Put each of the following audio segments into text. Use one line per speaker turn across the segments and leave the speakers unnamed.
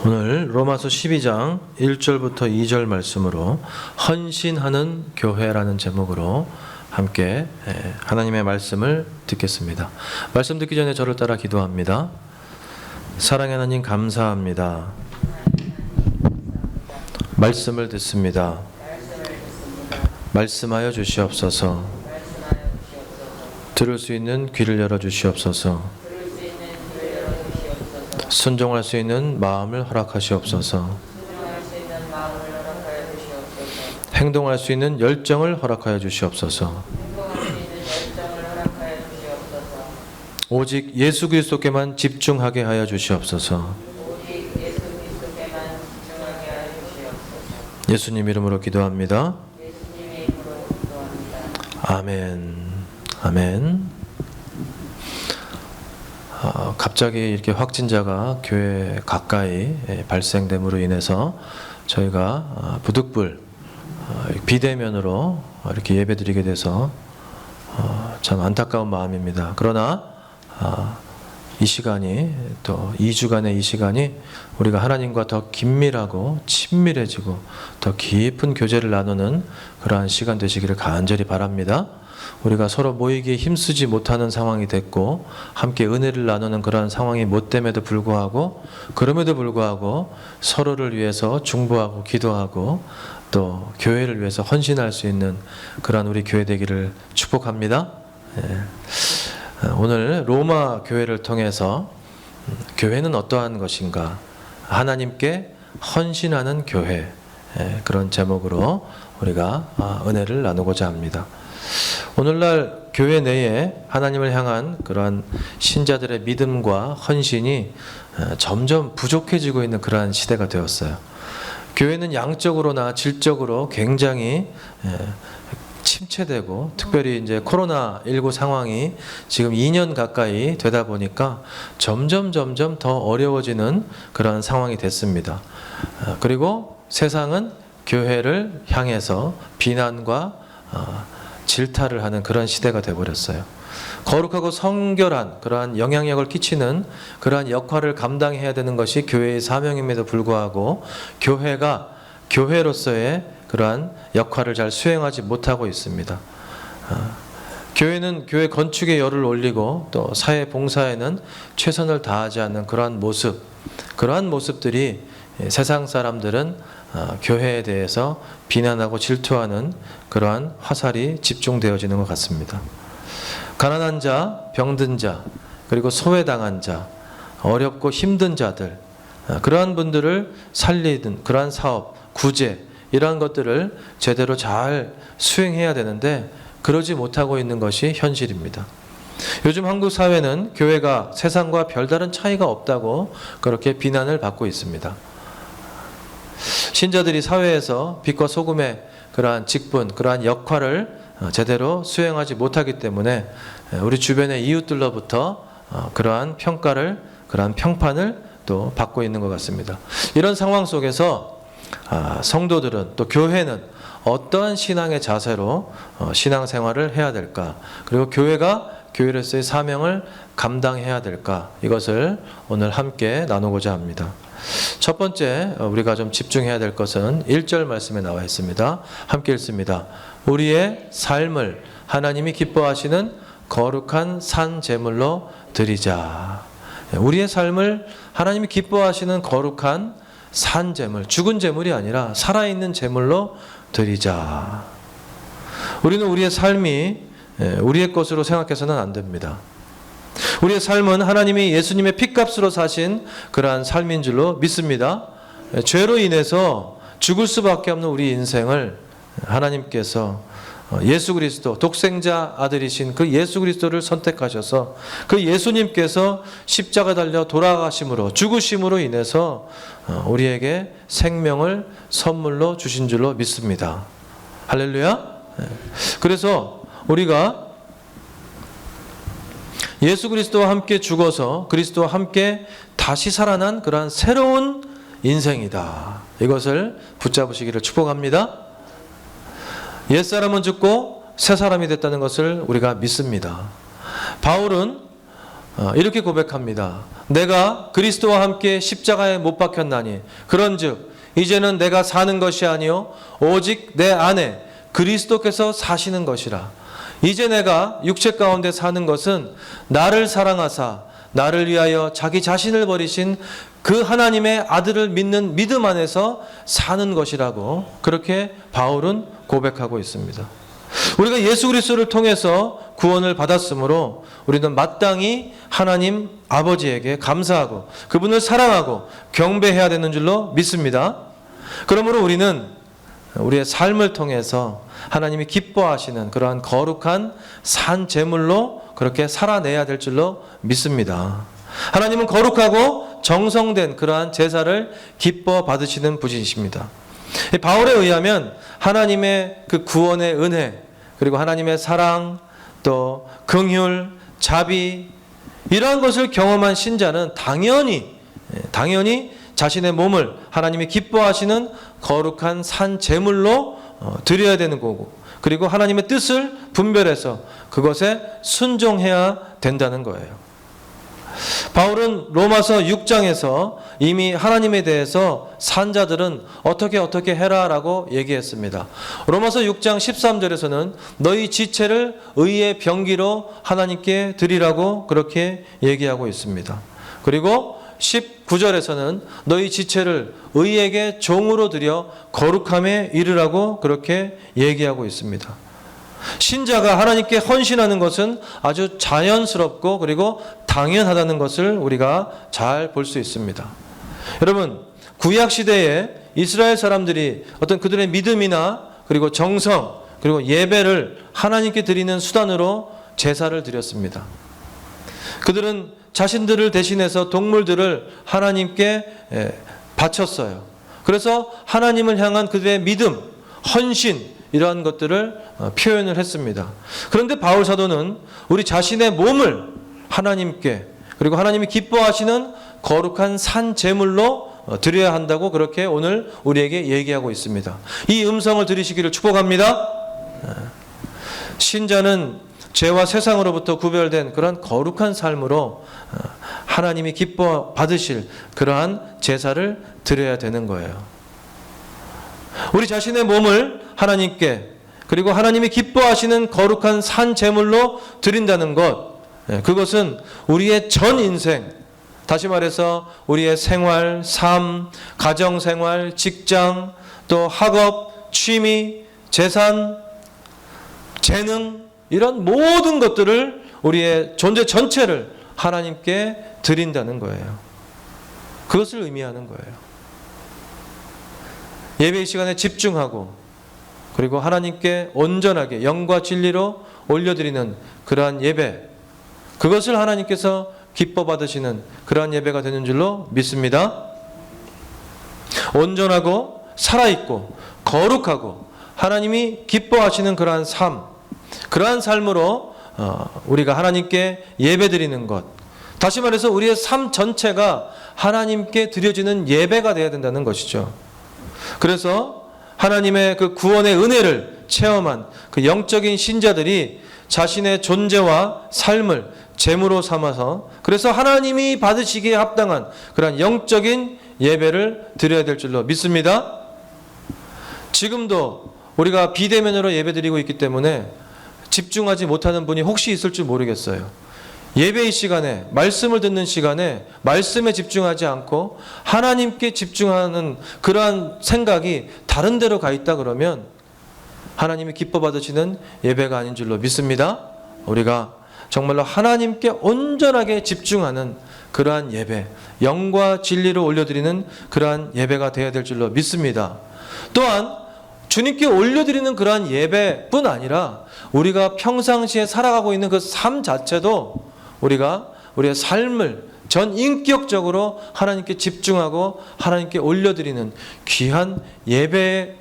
오늘 로마서 12장 1절부터 2절 말씀으로 헌신하는 교회라는 제목으로 함께 하나님의 말씀을 듣겠습니다. 말씀 듣기 전에 저를 따라 기도합니다. 사랑의 하나님 감사합니다. 말씀을 듣습니다. 말씀하여 주시옵소서. 들을 수 있는 귀를 열어 주시옵소서. 순종할 수 있는 마음을 허락하시옵소서. 행동할 수 있는 열정을 허락하여 주시옵소서. 오직 예수 그리스도께만 집중하게 하여 주시옵소서. 예수님 이름으로 기도합니다. 아멘. 아멘. 갑자기 이렇게 확진자가 교회 가까이 발생됨으로 인해서 저희가 부득불 비대면으로 이렇게 예배드리게 돼서 참 안타까운 마음입니다. 그러나 이 시간이 또 2주간의 이 시간이 우리가 하나님과 더 긴밀하고 친밀해지고 더 깊은 교제를 나누는 그러한 시간 되시기를 간절히 바랍니다. 우리가 서로 모이기에 힘쓰지 못하는 상황이 됐고 함께 은혜를 나누는 그러한 상황이 못됨에도 불구하고 그럼에도 불구하고 서로를 위해서 중보하고 기도하고 또 교회를 위해서 헌신할 수 있는 그러한 우리 교회 되기를 축복합니다. 오늘 로마 교회를 통해서 교회는 어떠한 것인가, 하나님께 헌신하는 교회, 그런 제목으로 우리가 은혜를 나누고자 합니다. 오늘날 교회 내에 하나님을 향한 그러한 신자들의 믿음과 헌신이 점점 부족해지고 있는 그러한 시대가 되었어요. 교회는 양적으로나 질적으로 굉장히 침체되고, 특별히 이제 코로나19 상황이 지금 2년 가까이 되다 보니까 점점 더 어려워지는 그런 상황이 됐습니다. 그리고 세상은 교회를 향해서 비난과 질타를 하는 그런 시대가 되어버렸어요. 거룩하고 성결한 그러한 영향력을 끼치는 그러한 역할을 감당해야 되는 것이 교회의 사명임에도 불구하고 교회가 교회로서의 그러한 역할을 잘 수행하지 못하고 있습니다. 교회는 교회 건축에 열을 올리고 또 사회 봉사에는 최선을 다하지 않는 그러한 모습들이 세상 사람들은 교회에 대해서 비난하고 질투하는 그러한 화살이 집중되어지는 것 같습니다. 가난한 자, 병든 자, 그리고 소외당한 자, 어렵고 힘든 자들, 그러한 분들을 살리는 그러한 사업, 구제, 이러한 것들을 제대로 잘 수행해야 되는데 그러지 못하고 있는 것이 현실입니다. 요즘 한국 사회는 교회가 세상과 별다른 차이가 없다고 그렇게 비난을 받고 있습니다. 신자들이 사회에서 빛과 소금의 그러한 직분, 그러한 역할을 제대로 수행하지 못하기 때문에 우리 주변의 이웃들로부터 그러한 평가를, 그러한 평판을 또 받고 있는 것 같습니다. 이런 상황 속에서 성도들은 또 교회는 어떠한 신앙의 자세로 신앙생활을 해야 될까? 그리고 교회가 교회로서의 사명을 감당해야 될까? 이것을 오늘 함께 나누고자 합니다. 첫 번째 우리가 좀 집중해야 될 것은 1절 말씀에 나와 있습니다. 함께 읽습니다. 우리의 삶을 하나님이 기뻐하시는 거룩한 산 제물로 드리자. 우리의 삶을 하나님이 기뻐하시는 거룩한 산 제물, 죽은 제물이 아니라 살아있는 제물로 드리자. 우리는 우리의 삶이 우리의 것으로 생각해서는 안 됩니다. 우리의 삶은 하나님이 예수님의 피값으로 사신 그러한 삶인 줄로 믿습니다. 죄로 인해서 죽을 수밖에 없는 우리 인생을 하나님께서 예수 그리스도, 독생자 아들이신 그 예수 그리스도를 선택하셔서 그 예수님께서 십자가 달려 돌아가심으로, 죽으심으로 인해서 우리에게 생명을 선물로 주신 줄로 믿습니다. 할렐루야. 그래서 우리가 예수 그리스도와 함께 죽어서 그리스도와 함께 다시 살아난 그러한 새로운 인생이다. 이것을 붙잡으시기를 축복합니다. 옛사람은 죽고 새 사람이 됐다는 것을 우리가 믿습니다. 바울은 이렇게 고백합니다. 내가 그리스도와 함께 십자가에 못 박혔나니 그런즉 이제는 내가 사는 것이 아니요 오직 내 안에 그리스도께서 사시는 것이라. 이제 내가 육체 가운데 사는 것은 나를 사랑하사 나를 위하여 자기 자신을 버리신 그 하나님의 아들을 믿는 믿음 안에서 사는 것이라고 그렇게 바울은 고백하고 있습니다. 우리가 예수 그리스도를 통해서 구원을 받았으므로 우리는 마땅히 하나님 아버지에게 감사하고 그분을 사랑하고 경배해야 되는 줄로 믿습니다. 그러므로 우리는 우리의 삶을 통해서 하나님이 기뻐하시는 그러한 거룩한 산 제물로 그렇게 살아내야 될 줄로 믿습니다. 하나님은 거룩하고 정성된 그러한 제사를 기뻐 받으시는 분이십니다. 바울에 의하면 하나님의 그 구원의 은혜, 그리고 하나님의 사랑, 또 긍휼, 자비, 이러한 것을 경험한 신자는 당연히 자신의 몸을 하나님이 기뻐하시는 거룩한 산 제물로 드려야 되는 거고, 그리고 하나님의 뜻을 분별해서 그것에 순종해야 된다는 거예요. 바울은 로마서 6장에서 이미 하나님에 대해서 산자들은 어떻게 해라라고 얘기했습니다. 로마서 6장 13절에서는 너희 지체를 의의 병기로 하나님께 드리라고 그렇게 얘기하고 있습니다. 그리고 19절에서는 너희 지체를 의에게 종으로 드려 거룩함에 이르라고 그렇게 얘기하고 있습니다. 신자가 하나님께 헌신하는 것은 아주 자연스럽고 그리고 당연하다는 것을 우리가 잘 볼 수 있습니다. 여러분, 구약 시대에 이스라엘 사람들이 어떤 그들의 믿음이나 그리고 정성 그리고 예배를 하나님께 드리는 수단으로 제사를 드렸습니다. 그들은 자신들을 대신해서 동물들을 하나님께 바쳤어요. 그래서 하나님을 향한 그들의 믿음, 헌신, 이러한 것들을 표현을 했습니다. 그런데 바울 사도는 우리 자신의 몸을 하나님께, 그리고 하나님이 기뻐하시는 거룩한 산 제물로 드려야 한다고 그렇게 오늘 우리에게 얘기하고 있습니다. 이 음성을 들으시기를 축복합니다. 신자는 죄와 세상으로부터 구별된 그런 거룩한 삶으로 하나님이 기뻐 받으실 그러한 제사를 드려야 되는 거예요. 우리 자신의 몸을 하나님께, 그리고 하나님이 기뻐하시는 거룩한 산 제물로 드린다는 것, 그것은 우리의 전 인생, 다시 말해서 우리의 생활, 삶, 가정생활, 직장, 또 학업, 취미, 재산, 재능, 이런 모든 것들을, 우리의 존재 전체를 하나님께 드린다는 거예요. 그것을 의미하는 거예요. 예배 시간에 집중하고 그리고 하나님께 온전하게 영과 진리로 올려드리는 그러한 예배, 그것을 하나님께서 기뻐 받으시는 그러한 예배가 되는 줄로 믿습니다. 온전하고 살아있고 거룩하고 하나님이 기뻐하시는 그러한 삶, 그러한 삶으로 우리가 하나님께 예배드리는 것, 다시 말해서 우리의 삶 전체가 하나님께 드려지는 예배가 되어야 된다는 것이죠. 그래서 하나님의 그 구원의 은혜를 체험한 그 영적인 신자들이 자신의 존재와 삶을 제물로 삼아서, 그래서 하나님이 받으시기에 합당한 그런 영적인 예배를 드려야 될 줄로 믿습니다. 지금도 우리가 비대면으로 예배드리고 있기 때문에 집중하지 못하는 분이 혹시 있을지 모르겠어요. 예배의 시간에, 말씀을 듣는 시간에 말씀에 집중하지 않고 하나님께 집중하는 그러한 생각이 다른 데로 가 있다 그러면 하나님이 기뻐 받으시는 예배가 아닌 줄로 믿습니다. 우리가 정말로 하나님께 온전하게 집중하는 그러한 예배, 영과 진리로 올려드리는 그러한 예배가 되어야 될 줄로 믿습니다. 또한 주님께 올려드리는 그러한 예배뿐 아니라 우리가 평상시에 살아가고 있는 그 삶 자체도 우리가 우리의 삶을 전 인격적으로 하나님께 집중하고 하나님께 올려드리는 귀한 예배의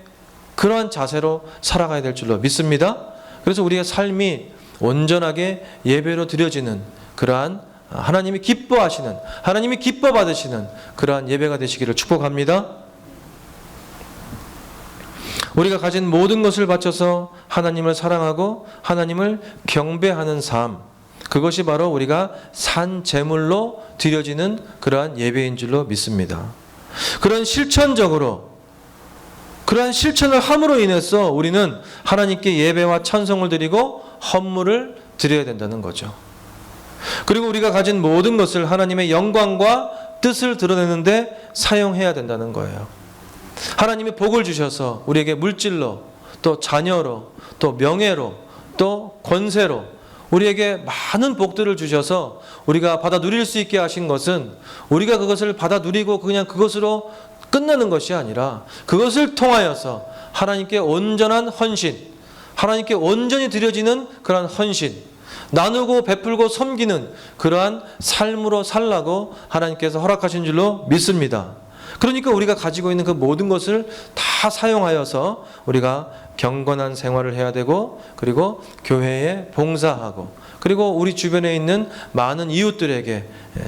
그러한 자세로 살아가야 될 줄로 믿습니다. 그래서 우리의 삶이 온전하게 예배로 드려지는 그러한 하나님이 기뻐하시는, 하나님이 기뻐 받으시는 그러한 예배가 되시기를 축복합니다. 우리가 가진 모든 것을 바쳐서 하나님을 사랑하고 하나님을 경배하는 삶, 그것이 바로 우리가 산 제물로 드려지는 그러한 예배인 줄로 믿습니다. 그런 실천적으로 그러한 실천을 함으로 인해서 우리는 하나님께 예배와 찬송을 드리고 헌물을 드려야 된다는 거죠. 그리고 우리가 가진 모든 것을 하나님의 영광과 뜻을 드러내는데 사용해야 된다는 거예요. 하나님이 복을 주셔서 우리에게 물질로, 또 자녀로, 또 명예로, 또 권세로 우리에게 많은 복들을 주셔서 우리가 받아 누릴 수 있게 하신 것은 우리가 그것을 받아 누리고 그냥 그것으로 끝나는 것이 아니라 그것을 통하여서 하나님께 온전한 헌신, 하나님께 온전히 드려지는 그러한 헌신, 나누고 베풀고 섬기는 그러한 삶으로 살라고 하나님께서 허락하신 줄로 믿습니다. 그러니까 우리가 가지고 있는 그 모든 것을 다 사용하여서 우리가 경건한 생활을 해야 되고, 그리고 교회에 봉사하고, 그리고 우리 주변에 있는 많은 이웃들에게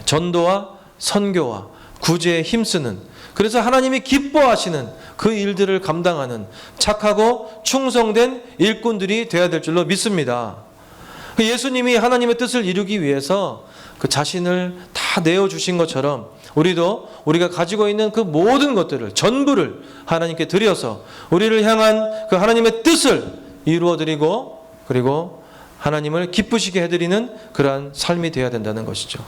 전도와 선교와 구제에 힘쓰는, 그래서 하나님이 기뻐하시는 그 일들을 감당하는 착하고 충성된 일꾼들이 되어야 될 줄로 믿습니다. 예수님이 하나님의 뜻을 이루기 위해서 그 자신을 다 내어주신 것처럼 우리도 우리가 가지고 있는 그 모든 것들을 전부를 하나님께 드려서 우리를 향한 그 하나님의 뜻을 이루어드리고, 그리고 하나님을 기쁘시게 해드리는 그러한 삶이 되어야 된다는 것이죠.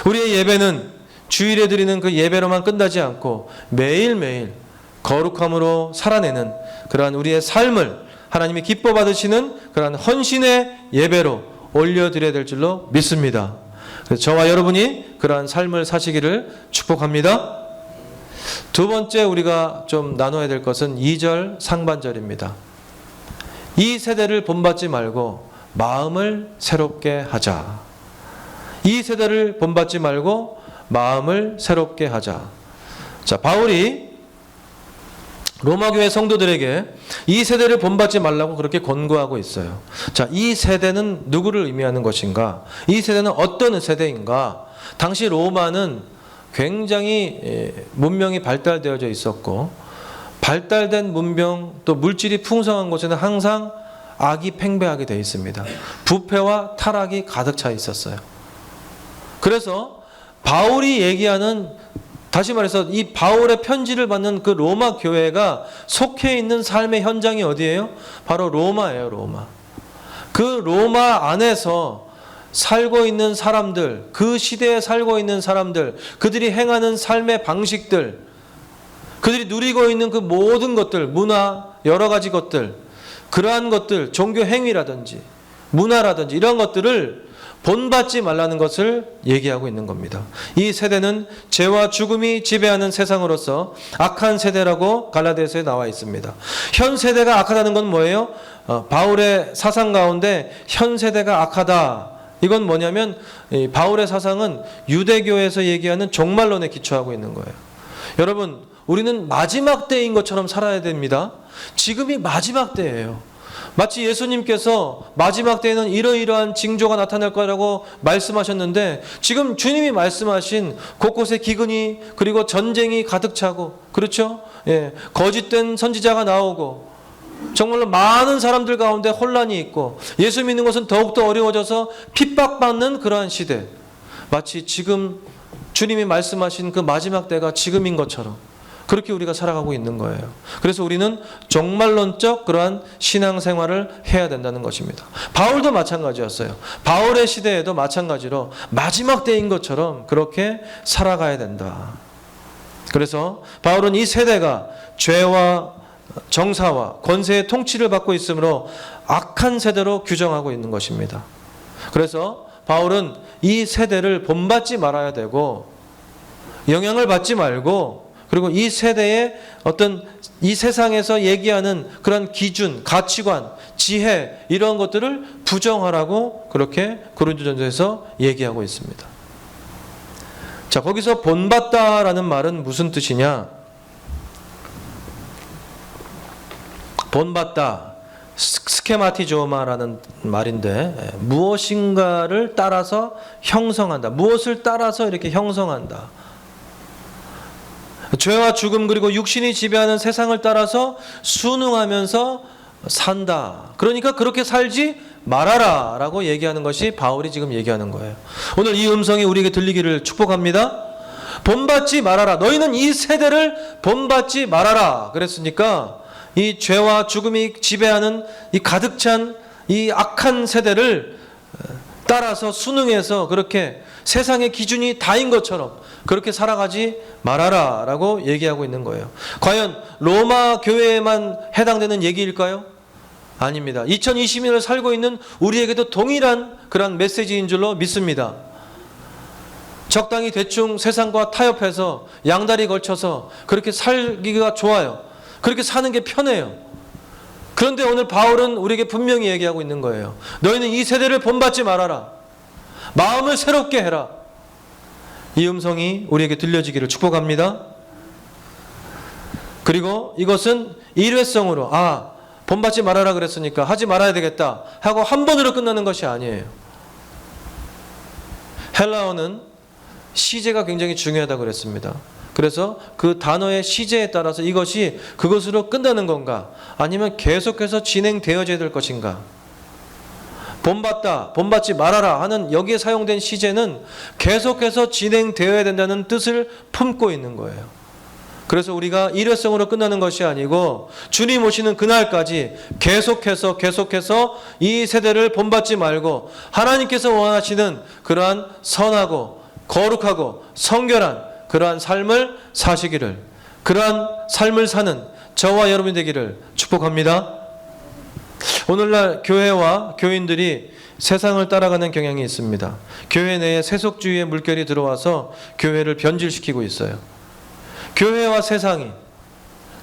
우리의 예배는 주일에 드리는 그 예배로만 끝나지 않고 매일매일 거룩함으로 살아내는 그러한 우리의 삶을 하나님이 기뻐 받으시는 그러한 헌신의 예배로 올려드려야 될 줄로 믿습니다. 그래서 저와 여러분이 그러한 삶을 사시기를 축복합니다. 두 번째 우리가 좀 나눠야 될 것은 2절 상반절입니다. 이 세대를 본받지 말고 마음을 새롭게 하자. 이 세대를 본받지 말고 마음을 새롭게 하자. 자, 바울이 로마 교회 성도들에게 이 세대를 본받지 말라고 그렇게 권고하고 있어요. 자, 이 세대는 누구를 의미하는 것인가? 이 세대는 어떤 세대인가? 당시 로마는 굉장히 문명이 발달되어져 있었고, 발달된 문명 또 물질이 풍성한 곳에는 항상 악이 팽배하게 되어 있습니다. 부패와 타락이 가득 차 있었어요. 그래서 바울이 얘기하는, 다시 말해서 이 바울의 편지를 받는 그 로마 교회가 속해 있는 삶의 현장이 어디예요? 바로 로마예요, 로마. 그 로마 안에서 살고 있는 사람들, 그 시대에 살고 있는 사람들, 그들이 행하는 삶의 방식들, 그들이 누리고 있는 그 모든 것들, 문화, 여러 가지 것들, 그러한 것들, 종교 행위라든지 문화라든지 이런 것들을 본받지 말라는 것을 얘기하고 있는 겁니다. 이 세대는 죄와 죽음이 지배하는 세상으로서 악한 세대라고 갈라디아서에 나와 있습니다. 현 세대가 악하다는 건 뭐예요? 바울의 사상 가운데 현 세대가 악하다. 이건 뭐냐면 바울의 사상은 유대교에서 얘기하는 종말론에 기초하고 있는 거예요. 여러분, 우리는 마지막 때인 것처럼 살아야 됩니다. 지금이 마지막 때예요. 마치 예수님께서 마지막 때에는 이러이러한 징조가 나타날 거라고 말씀하셨는데, 지금 주님이 말씀하신 곳곳에 기근이, 그리고 전쟁이 가득 차고, 그렇죠? 예, 거짓된 선지자가 나오고, 정말로 많은 사람들 가운데 혼란이 있고, 예수 믿는 것은 더욱더 어려워져서 핍박받는 그러한 시대. 마치 지금 주님이 말씀하신 그 마지막 때가 지금인 것처럼 그렇게 우리가 살아가고 있는 거예요. 그래서 우리는 종말론적 그러한 신앙생활을 해야 된다는 것입니다. 바울도 마찬가지였어요. 바울의 시대에도 마찬가지로 마지막 때인 것처럼 그렇게 살아가야 된다. 그래서 바울은 이 세대가 죄와 정사와 권세의 통치를 받고 있으므로 악한 세대로 규정하고 있는 것입니다. 그래서 바울은 이 세대를 본받지 말아야 되고, 영향을 받지 말고, 그리고 이 세대의 어떤 이 세상에서 얘기하는 그런 기준, 가치관, 지혜, 이런 것들을 부정하라고 그렇게 고린도전서에서 얘기하고 있습니다. 자, 거기서 본받다라는 말은 무슨 뜻이냐? 본받다, 스케마티조마라는 말인데, 무엇인가를 따라서 형성한다. 무엇을 따라서 이렇게 형성한다. 죄와 죽음 그리고 육신이 지배하는 세상을 따라서 순응하면서 산다. 그러니까 그렇게 살지 말아라 라고 얘기하는 것이 바울이 지금 얘기하는 거예요. 오늘 이 음성이 우리에게 들리기를 축복합니다. 본받지 말아라. 너희는 이 세대를 본받지 말아라 그랬으니까 이 죄와 죽음이 지배하는 이 가득 찬 이 악한 세대를 따라서 순응해서 그렇게 세상의 기준이 다인 것처럼 그렇게 살아가지 말아라 라고 얘기하고 있는 거예요. 과연 로마 교회에만 해당되는 얘기일까요? 아닙니다. 2020년을 살고 있는 우리에게도 동일한 그런 메시지인 줄로 믿습니다. 적당히 대충 세상과 타협해서 양다리 걸쳐서 그렇게 살기가 좋아요. 그렇게 사는 게 편해요. 그런데 오늘 바울은 우리에게 분명히 얘기하고 있는 거예요. 너희는 이 세대를 본받지 말아라. 마음을 새롭게 해라. 이 음성이 우리에게 들려지기를 축복합니다. 그리고 이것은 일회성으로 본받지 말아라 그랬으니까 하지 말아야 되겠다 하고 한 번으로 끝나는 것이 아니에요. 헬라어는 시제가 굉장히 중요하다고 그랬습니다. 그래서 그 단어의 시제에 따라서 이것이 그것으로 끝나는 건가 아니면 계속해서 진행되어져야 될 것인가. 본받다, 본받지 말아라 하는 여기에 사용된 시제는 계속해서 진행되어야 된다는 뜻을 품고 있는 거예요. 그래서 우리가 일회성으로 끝나는 것이 아니고 주님 오시는 그날까지 계속해서 이 세대를 본받지 말고 하나님께서 원하시는 그러한 선하고 거룩하고 성결한 그러한 삶을 사시기를, 그러한 삶을 사는 저와 여러분이 되기를 축복합니다. 오늘날 교회와 교인들이 세상을 따라가는 경향이 있습니다. 교회 내에 세속주의의 물결이 들어와서 교회를 변질시키고 있어요. 교회와 세상이,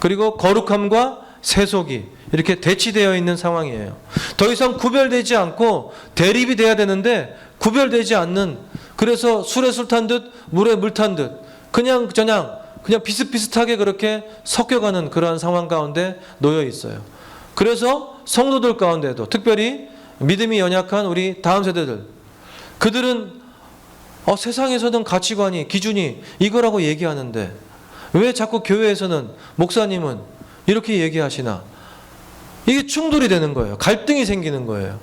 그리고 거룩함과 세속이 이렇게 대치되어 있는 상황이에요. 더 이상 구별되지 않고 대립이 돼야 되는데 구별되지 않는, 그래서 술에 술 탄 듯 물에 물 탄 듯 그냥 비슷비슷하게 그렇게 섞여가는 그러한 상황 가운데 놓여 있어요. 그래서 성도들 가운데도 특별히 믿음이 연약한 우리 다음 세대들, 그들은 세상에서는 가치관이, 기준이 이거라고 얘기하는데 왜 자꾸 교회에서는, 목사님은 이렇게 얘기하시나? 이게 충돌이 되는 거예요. 갈등이 생기는 거예요.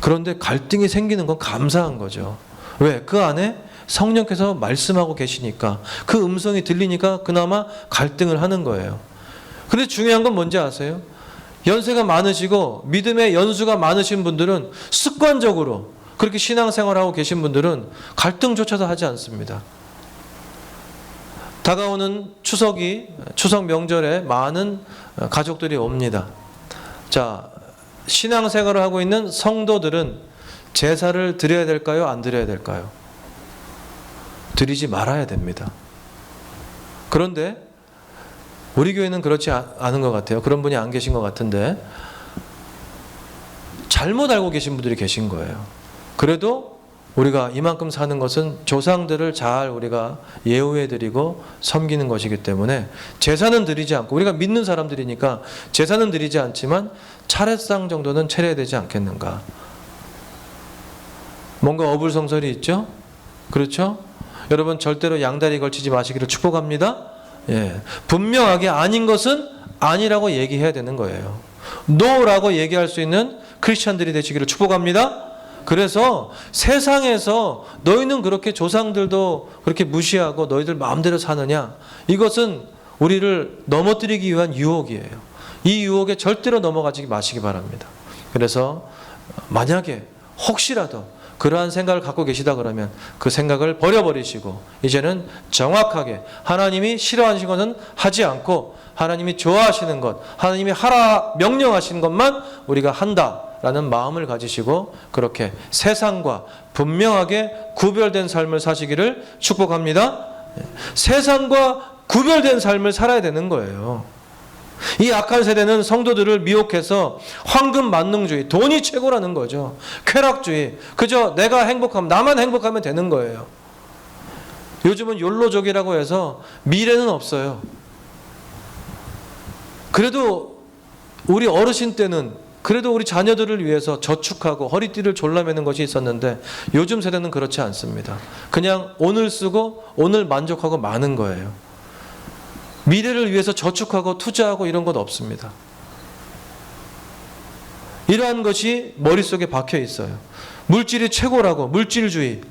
그런데 갈등이 생기는 건 감사한 거죠. 왜? 그 안에 성령께서 말씀하고 계시니까, 그 음성이 들리니까 그나마 갈등을 하는 거예요. 그런데 중요한 건 뭔지 아세요? 연세가 많으시고 믿음의 연수가 많으신 분들은 습관적으로 그렇게 신앙생활하고 계신 분들은 갈등조차도 하지 않습니다. 다가오는 추석 명절에 많은 가족들이 옵니다. 자, 신앙생활을 하고 있는 성도들은 제사를 드려야 될까요? 안 드려야 될까요? 드리지 말아야 됩니다. 그런데 우리 교회는 그렇지 않은 것 같아요. 그런 분이 안 계신 것 같은데 잘못 알고 계신 분들이 계신 거예요. 그래도 우리가 이만큼 사는 것은 조상들을 잘 우리가 예우해드리고 섬기는 것이기 때문에 제사는 드리지 않고, 우리가 믿는 사람들이니까 제사는 드리지 않지만 차례상 정도는 차려야 되지 않겠는가. 뭔가 어불성설이 있죠? 그렇죠? 여러분 절대로 양다리 걸치지 마시기를 축복합니다. 분명하게 아닌 것은 아니라고 얘기해야 되는 거예요. 노라고 얘기할 수 있는 크리스찬들이 되시기를 축복합니다. 그래서 세상에서 너희는 그렇게 조상들도 그렇게 무시하고 너희들 마음대로 사느냐, 이것은 우리를 넘어뜨리기 위한 유혹이에요. 이 유혹에 절대로 넘어가지 마시기 바랍니다. 그래서 만약에 혹시라도 그러한 생각을 갖고 계시다 그러면 그 생각을 버려버리시고 이제는 정확하게 하나님이 싫어하시는 것은 하지 않고 하나님이 좋아하시는 것, 하나님이 하라 명령하시는 것만 우리가 한다라는 마음을 가지시고 그렇게 세상과 분명하게 구별된 삶을 사시기를 축복합니다. 세상과 구별된 삶을 살아야 되는 거예요. 이 악한 세대는 성도들을 미혹해서 황금 만능주의, 돈이 최고라는 거죠. 쾌락주의, 그저 내가 행복하면, 나만 행복하면 되는 거예요. 요즘은 욜로족이라고 해서 미래는 없어요. 그래도 우리 어르신 때는 그래도 우리 자녀들을 위해서 저축하고 허리띠를 졸라매는 것이 있었는데 요즘 세대는 그렇지 않습니다. 그냥 오늘 쓰고 오늘 만족하고 마는 거예요. 미래를 위해서 저축하고 투자하고 이런 건 없습니다. 이러한 것이 머릿속에 박혀 있어요. 물질이 최고라고, 물질주의,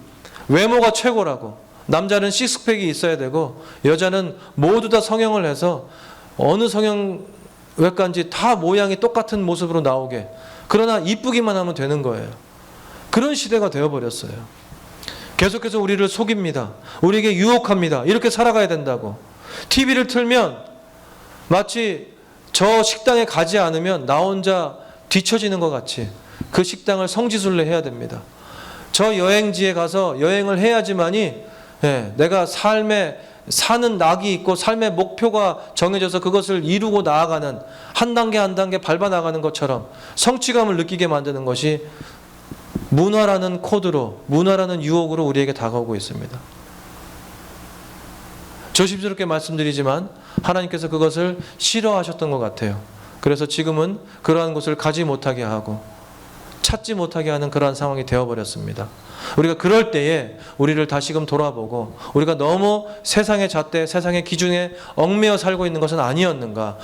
외모가 최고라고. 남자는 식스팩이 있어야 되고 여자는 모두 다 성형을 해서 어느 성형외과인지 다 모양이 똑같은 모습으로 나오게, 그러나 이쁘기만 하면 되는 거예요. 그런 시대가 되어버렸어요. 계속해서 우리를 속입니다. 우리에게 유혹합니다. 이렇게 살아가야 된다고. TV를 틀면 마치 저 식당에 가지 않으면 나 혼자 뒤처지는 것 같이 그 식당을 성지순례 해야 됩니다. 저 여행지에 가서 여행을 해야지만이 내가 삶에 사는 낙이 있고 삶의 목표가 정해져서 그것을 이루고 나아가는, 한 단계 한 단계 밟아 나가는 것처럼 성취감을 느끼게 만드는 것이 문화라는 코드로, 문화라는 유혹으로 우리에게 다가오고 있습니다. 조심스럽게 말씀드리지만 하나님께서 그것을 싫어하셨던 것 같아요. 그래서 지금은 그러한 것을 가지 못하게 하고 찾지 못하게 하는 그러한 상황이 되어버렸습니다. 우리가 그럴 때에 우리를 다시금 돌아보고 우리가 너무 세상의 잣대, 세상의 기준에 얽매여 살고 있는 것은 아니었는가,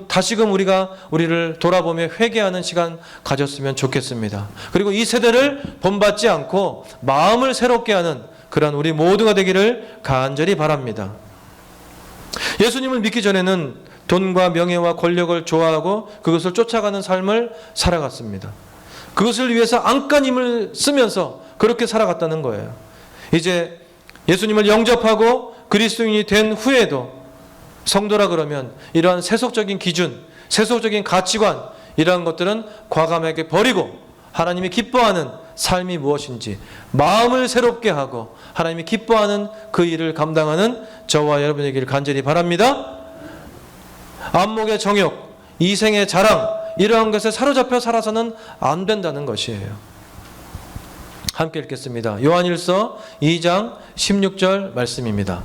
다시금 우리가 우리를 돌아보며 회개하는 시간 가졌으면 좋겠습니다. 그리고 이 세대를 본받지 않고 마음을 새롭게 하는 그러한 우리 모두가 되기를 간절히 바랍니다. 예수님을 믿기 전에는 돈과 명예와 권력을 좋아하고 그것을 쫓아가는 삶을 살아갔습니다. 그것을 위해서 안간힘을 쓰면서 그렇게 살아갔다는 거예요. 이제 예수님을 영접하고 그리스도인이 된 후에도 성도라 그러면 이러한 세속적인 기준, 세속적인 가치관, 이러한 것들은 과감하게 버리고 하나님이 기뻐하는 삶이 무엇인지 마음을 새롭게 하고 하나님이 기뻐하는 그 일을 감당하는 저와 여러분에게를 간절히 바랍니다. 안목의 정욕, 이생의 자랑, 이러한 것에 사로잡혀 살아서는 안 된다는 것이에요. 함께 읽겠습니다. 요한일서 2장 16절 말씀입니다.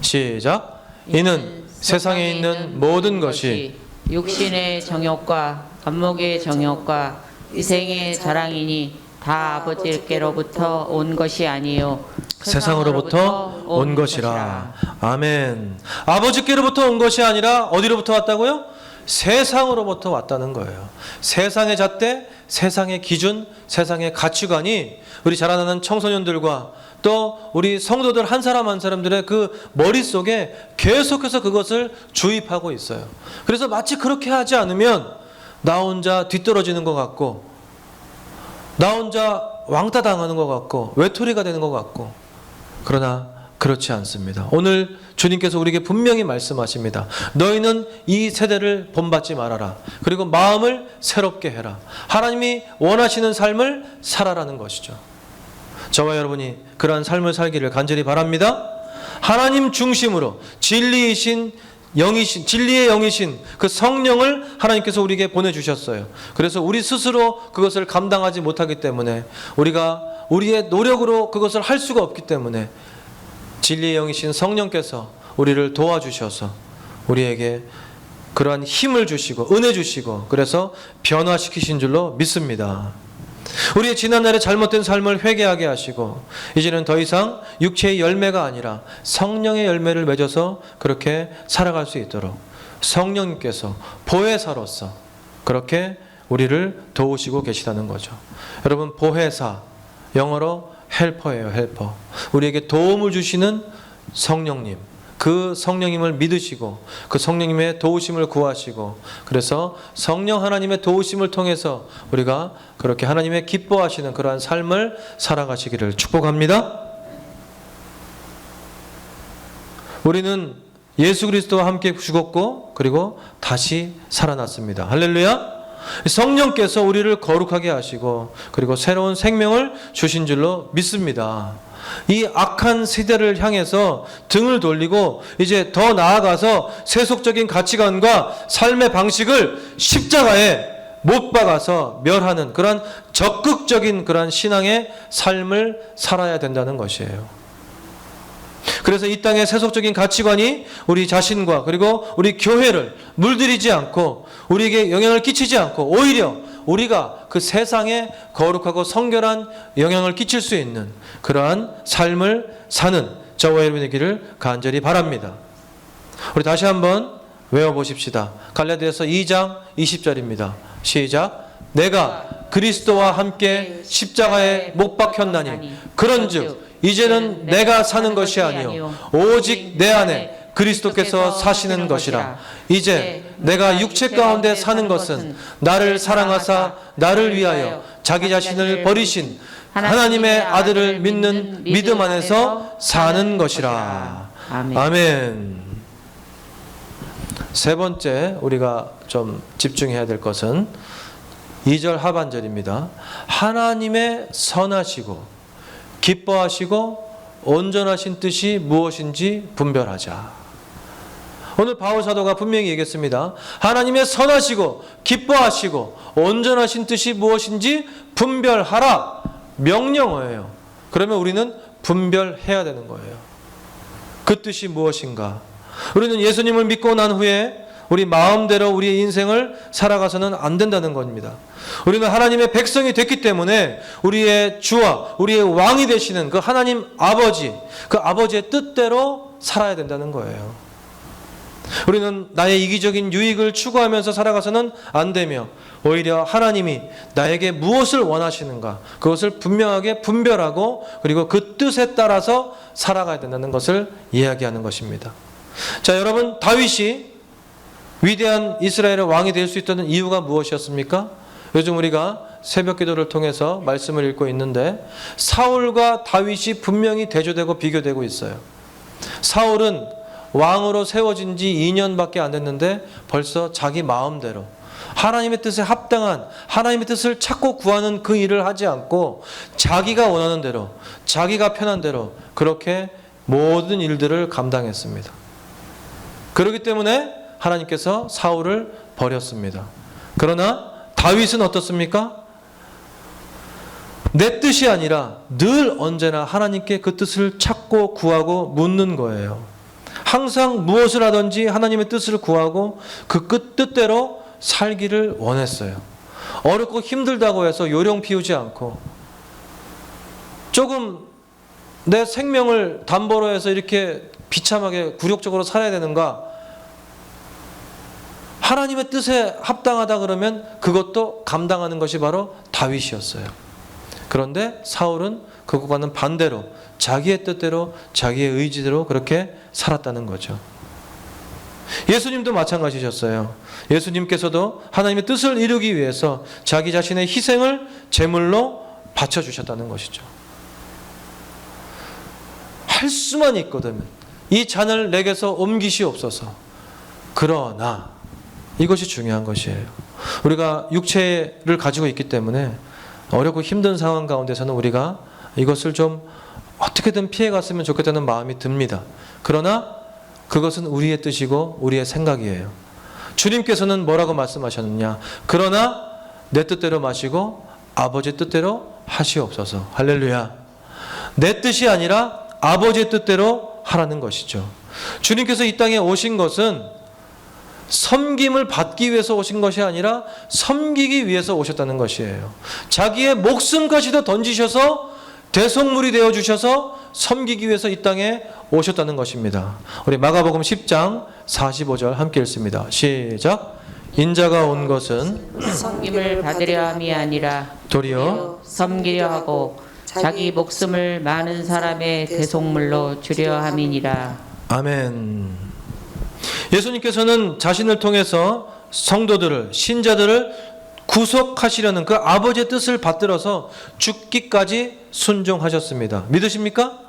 시작. 이는 세상에 있는 모든 것이
육신의 정욕과 안목의 정욕과 이생의 자랑이니 다 아버지께로부터 온 것이 아니요
세상으로부터 온 것이라. 아멘. 아버지께로부터 온 것이 아니라 어디로부터 왔다고요? 세상으로부터 왔다는 거예요. 세상의 잣대, 세상의 기준, 세상의 가치관이 우리 자라나는 청소년들과 또 우리 성도들 한 사람 한 사람들의 그 머릿속에 계속해서 그것을 주입하고 있어요. 그래서 마치 그렇게 하지 않으면 나 혼자 뒤떨어지는 것 같고, 나 혼자 왕따 당하는 것 같고, 외톨이가 되는 것 같고, 그러나 그렇지 않습니다. 오늘 주님께서 우리에게 분명히 말씀하십니다. 너희는 이 세대를 본받지 말아라. 그리고 마음을 새롭게 해라. 하나님이 원하시는 삶을 살아라는 것이죠. 저와 여러분이 그러한 삶을 살기를 간절히 바랍니다. 하나님 중심으로 진리이신 영이신, 진리의 영이신 그 성령을 하나님께서 우리에게 보내주셨어요. 그래서 우리 스스로 그것을 감당하지 못하기 때문에, 우리가 우리의 노력으로 그것을 할 수가 없기 때문에 진리의 영이신 성령께서 우리를 도와주셔서 우리에게 그러한 힘을 주시고 은혜 주시고 그래서 변화시키신 줄로 믿습니다. 우리의 지난날의 잘못된 삶을 회개하게 하시고 이제는 더 이상 육체의 열매가 아니라 성령의 열매를 맺어서 그렇게 살아갈 수 있도록 성령님께서 보혜사로서 그렇게 우리를 도우시고 계시다는 거죠. 여러분, 보혜사, 영어로 헬퍼예요. 헬퍼. 우리에게 도움을 주시는 성령님, 그 성령님을 믿으시고 그 성령님의 도우심을 구하시고, 그래서 성령 하나님의 도우심을 통해서 우리가 그렇게 하나님의 기뻐하시는 그러한 삶을 살아가시기를 축복합니다. 우리는 예수 그리스도와 함께 죽었고 그리고 다시 살아났습니다. 할렐루야. 성령께서 우리를 거룩하게 하시고 그리고 새로운 생명을 주신 줄로 믿습니다. 이 악한 시대를 향해서 등을 돌리고 이제 더 나아가서 세속적인 가치관과 삶의 방식을 십자가에 못 박아서 멸하는 그런 적극적인 그런 신앙의 삶을 살아야 된다는 것이에요. 그래서 이 땅의 세속적인 가치관이 우리 자신과 그리고 우리 교회를 물들이지 않고 우리에게 영향을 끼치지 않고 오히려 우리가 그 세상에 거룩하고 성결한 영향을 끼칠 수 있는 그러한 삶을 사는 저와 여러분의 길을 간절히 바랍니다. 우리 다시 한번 외워보십시다. 갈라디아서 2장 20절입니다. 시작. 내가 그리스도와 함께 십자가에 못 박혔나니 그런즉 이제는 내가 사는 것이 아니요 오직 내 안에 그리스도께서 사시는 것이라. 이제 내가 육체 가운데 사는 것은 나를 사랑하사 나를 위하여 자기 자신을 버리신 하나님의 아들을 믿는 믿음 안에서 사는 것이라. 아멘. 세 번째 우리가 좀 집중해야 될 것은 2절 하반절입니다. 하나님의 선하시고 기뻐하시고 온전하신 뜻이 무엇인지 분별하자. 오늘 바울 사도가 분명히 얘기했습니다. 하나님의 선하시고 기뻐하시고 온전하신 뜻이 무엇인지 분별하라. 명령어예요. 그러면 우리는 분별해야 되는 거예요. 그 뜻이 무엇인가? 우리는 예수님을 믿고 난 후에 우리 마음대로 우리의 인생을 살아가서는 안 된다는 겁니다. 우리는 하나님의 백성이 됐기 때문에 우리의 주와 우리의 왕이 되시는 그 하나님 아버지, 그 아버지의 뜻대로 살아야 된다는 거예요. 우리는 나의 이기적인 유익을 추구하면서 살아가서는 안 되며 오히려 하나님이 나에게 무엇을 원하시는가 그것을 분명하게 분별하고 그리고 그 뜻에 따라서 살아가야 된다는 것을 이야기하는 것입니다. 자, 여러분, 다윗이 위대한 이스라엘의 왕이 될 수 있다는 이유가 무엇이었습니까? 요즘 우리가 새벽 기도를 통해서 말씀을 읽고 있는데 사울과 다윗이 분명히 대조되고 비교되고 있어요. 사울은 왕으로 세워진 지 2년밖에 안 됐는데 벌써 자기 마음대로 하나님의 뜻에 합당한 하나님의 뜻을 찾고 구하는 그 일을 하지 않고 자기가 원하는 대로 자기가 편한 대로 그렇게 모든 일들을 감당했습니다. 그렇기 때문에 하나님께서 사울을 버렸습니다. 그러나 다윗은 어떻습니까? 내 뜻이 아니라 늘 언제나 하나님께 그 뜻을 찾고 구하고 묻는 거예요. 항상 무엇을 하든지 하나님의 뜻을 구하고 그 뜻대로 살기를 원했어요. 어렵고 힘들다고 해서 요령 피우지 않고 조금 내 생명을 담보로 해서 이렇게 비참하게 굴욕적으로 살아야 되는가? 하나님의 뜻에 합당하다 그러면 그것도 감당하는 것이 바로 다윗이었어요. 그런데 사울은 그것과는 반대로 자기의 뜻대로 자기의 의지대로 그렇게 살았다는 거죠. 예수님도 마찬가지셨어요. 예수님께서도 하나님의 뜻을 이루기 위해서 자기 자신의 희생을 제물로 바쳐주셨다는 것이죠. 할 수만 있거든 이 잔을 내게서 옮기시옵소서. 그러나 이것이 중요한 것이에요. 우리가 육체를 가지고 있기 때문에 어렵고 힘든 상황 가운데서는 우리가 이것을 좀 어떻게든 피해갔으면 좋겠다는 마음이 듭니다. 그러나 그것은 우리의 뜻이고 우리의 생각이에요. 주님께서는 뭐라고 말씀하셨느냐? 그러나 내 뜻대로 마시고 아버지의 뜻대로 하시옵소서. 할렐루야. 내 뜻이 아니라 아버지의 뜻대로 하라는 것이죠. 주님께서 이 땅에 오신 것은 섬김을 받기 위해서 오신 것이 아니라 섬기기 위해서 오셨다는 것이에요. 자기의 목숨까지도 던지셔서 대속물이 되어주셔서 섬기기 위해서 이 땅에 오셨다는 것입니다. 우리 마가복음 10장 45절 함께 읽습니다. 시작. 인자가 온 것은
섬김을 받으려 함이 아니라
도리어
섬기려 하고 자기 목숨을 많은 사람의 대속물로 주려 함이니라.
아멘. 예수님께서는 자신을 통해서 성도들을, 신자들을 구속하시려는 그 아버지의 뜻을 받들어서 죽기까지 순종하셨습니다. 믿으십니까?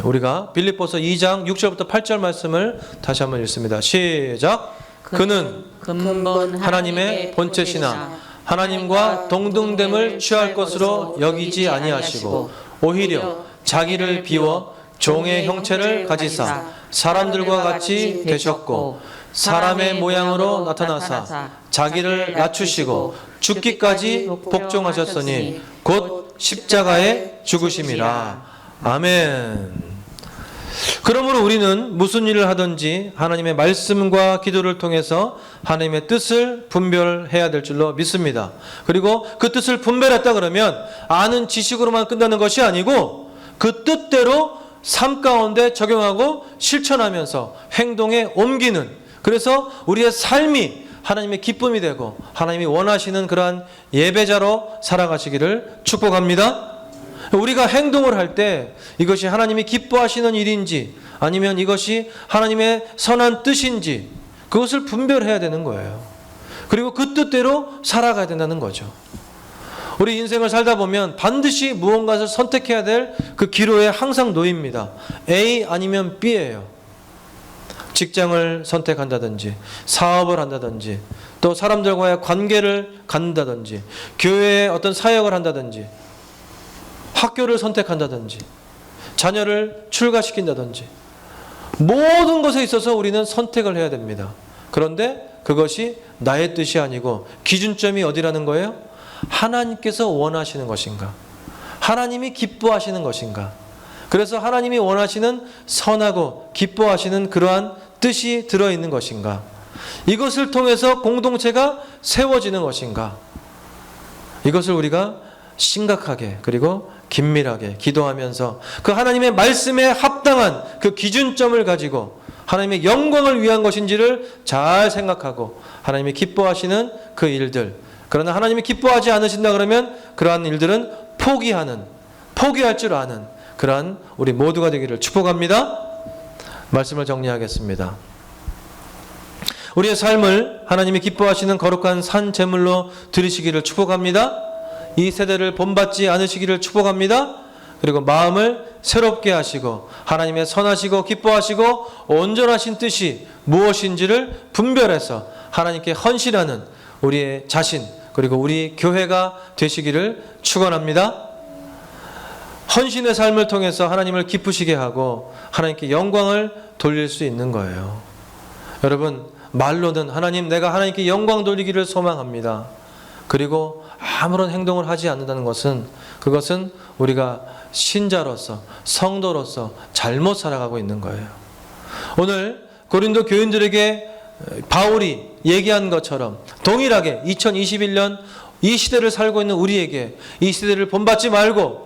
우리가 빌립보서 2장 6절부터 8절 말씀을 다시 한번 읽습니다. 시작. 그는
근본
하나님의 본체시나 하나님과 동등됨을 취할 것으로 여기지 아니하시고 오히려 자기를 비워 종의 형체를 가지사 사람들과 같이 되셨고 사람의 모양으로 나타나사 자기를 낮추시고 죽기까지 복종하셨으니 곧 십자가에 죽으심이라. 아멘. 그러므로 우리는 무슨 일을 하든지 하나님의 말씀과 기도를 통해서 하나님의 뜻을 분별해야 될 줄로 믿습니다. 그리고 그 뜻을 분별했다 그러면 아는 지식으로만 끝나는 것이 아니고 그 뜻대로 삶 가운데 적용하고 실천하면서 행동에 옮기는, 그래서 우리의 삶이 하나님의 기쁨이 되고 하나님이 원하시는 그러한 예배자로 살아가시기를 축복합니다. 우리가 행동을 할 때 이것이 하나님이 기뻐하시는 일인지 아니면 이것이 하나님의 선한 뜻인지 그것을 분별해야 되는 거예요. 그리고 그 뜻대로 살아가야 된다는 거죠. 우리 인생을 살다 보면 반드시 무언가를 선택해야 될 그 기로에 항상 놓입니다. A 아니면 B예요. 직장을 선택한다든지 사업을 한다든지 또 사람들과의 관계를 갖는다든지 교회에 어떤 사역을 한다든지 학교를 선택한다든지 자녀를 출가시킨다든지 모든 것에 있어서 우리는 선택을 해야 됩니다. 그런데 그것이 나의 뜻이 아니고 기준점이 어디라는 거예요? 하나님께서 원하시는 것인가? 하나님이 기뻐하시는 것인가? 그래서 하나님이 원하시는 선하고 기뻐하시는 그러한 뜻이 들어있는 것인가? 이것을 통해서 공동체가 세워지는 것인가? 이것을 우리가 심각하게 그리고 긴밀하게 기도하면서 그 하나님의 말씀에 합당한 그 기준점을 가지고 하나님의 영광을 위한 것인지를 잘 생각하고 하나님이 기뻐하시는 그 일들, 그러나 하나님이 기뻐하지 않으신다 그러면 그러한 일들은 포기할 줄 아는 그러한 우리 모두가 되기를 축복합니다. 말씀을 정리하겠습니다. 우리의 삶을 하나님이 기뻐하시는 거룩한 산 제물로 드리시기를 축복합니다. 이 세대를 본받지 않으시기를 축복합니다. 그리고 마음을 새롭게 하시고 하나님의 선하시고 기뻐하시고 온전하신 뜻이 무엇인지를 분별해서 하나님께 헌신하는 우리의 자신 그리고 우리 교회가 되시기를 축원합니다. 헌신의 삶을 통해서 하나님을 기쁘시게 하고 하나님께 영광을 돌릴 수 있는 거예요. 여러분, 말로는 하나님, 내가 하나님께 영광 돌리기를 소망합니다. 그리고 아무런 행동을 하지 않는다는 것은 그것은 우리가 신자로서 성도로서 잘못 살아가고 있는 거예요. 오늘 고린도 교인들에게 바울이 얘기한 것처럼 동일하게 2021년 이 시대를 살고 있는 우리에게 이 시대를 본받지 말고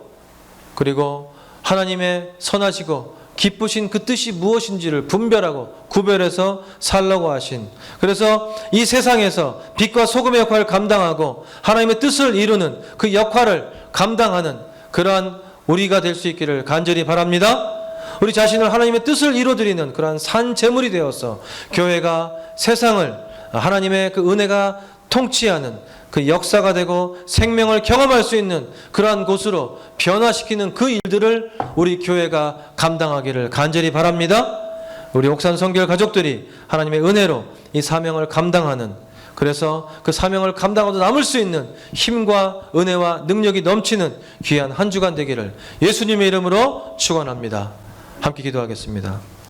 그리고 하나님의 선하시고 기쁘신 그 뜻이 무엇인지를 분별하고 구별해서 살라고 하신, 그래서 이 세상에서 빛과 소금의 역할을 감당하고 하나님의 뜻을 이루는 그 역할을 감당하는 그러한 우리가 될 수 있기를 간절히 바랍니다. 우리 자신을 하나님의 뜻을 이루어드리는 그러한 산 제물이 되어서 교회가 세상을 하나님의 그 은혜가 통치하는 그 역사가 되고 생명을 경험할 수 있는 그러한 곳으로 변화시키는 그 일들을 우리 교회가 감당하기를 간절히 바랍니다. 우리 옥산 성결 가족들이 하나님의 은혜로 이 사명을 감당하는, 그래서 그 사명을 감당하고 남을 수 있는 힘과 은혜와 능력이 넘치는 귀한 한 주간 되기를 예수님의 이름으로 축원합니다. 함께 기도하겠습니다.